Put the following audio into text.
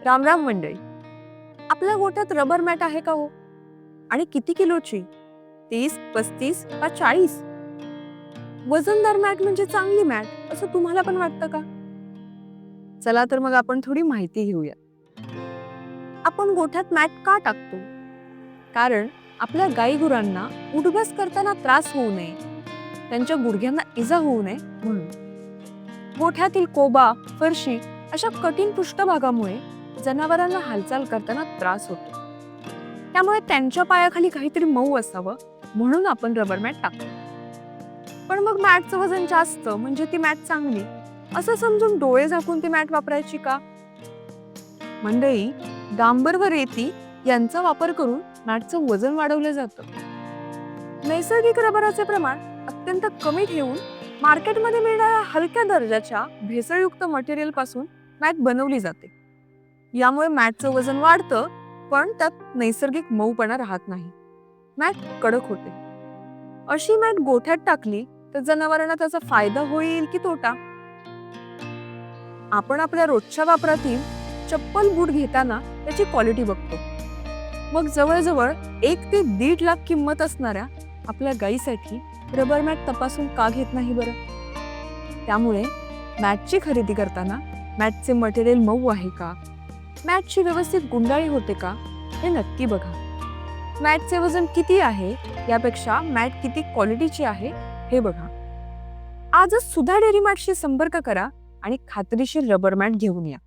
राम राम मंडळी. आपल्या गोठ्यात रबर मॅट आहे का हो? आणि किती किलोची? 30, 35 का 40? वजनदार मॅट म्हणजे चांगली मॅट असं तुम्हाला पण वाटतं का? चला तर मग आपण थोडी माहिती घेऊया. आपण गोठ्यात मॅट का टाकतो? कारण आपल्या गाईगुरांना उठबस करताना त्रास होऊ नये, त्यांच्या गुडघ्यांना इजा होऊ नये म्हणून. गोठ्यातील कोबा, फरशी अशा कठीण पृष्ठभागामुळे जनावरांना हालचाल करताना त्रास होतो. त्यामुळे त्यांच्या पायाखाली काहीतरी मऊ असावं म्हणून आपण रबर मॅट टाकतो. पण मग मॅटचं वजन जास्त म्हणजे ती मॅट चांगली असं समजून डोळे झाकून ती मॅट वापरायची का? मंडळी, डांबर व रेती यांचा वापर करून मॅटचं वजन वाढवलं जातं. नैसर्गिक रबराचे प्रमाण अत्यंत कमी ठेवून मार्केटमध्ये मिळणाऱ्या हलक्या दर्जाच्या भेसळयुक्त मटेरियल पासून मॅट बनवली जाते. यामुळे मॅटचं वजन वाढतं, पण त्यात नैसर्गिक मऊपणा राहत नाही. मॅट कडक होते. अशी मॅट गोठ्यात टाकली तर जनावरांना त्याचा फायदा होईल की तोटा? आपण आपल्या रोजच्या वापरातील चप्पल बूट घेताना त्याची क्वालिटी बघतो. मग जवळजवळ 1 ते 1.5 लाख किंमत असणाऱ्या आपल्या गाईसाठी रबर मॅट तपासून का घेत नाही बरं? त्यामुळे मॅटची खरेदी करताना मॅटचे मटेरियल मऊ आहे का, मॅटची व्यवस्थित गुंडाळी होते का हे नक्की बघा. मॅटचे वजन किती आहे यापेक्षा मॅट किती क्वालिटीची आहे हे बघा. आजच सुधा डेअरी मॅटशी संपर्क करा आणि खात्रीशीर रबर मॅट घेऊन या.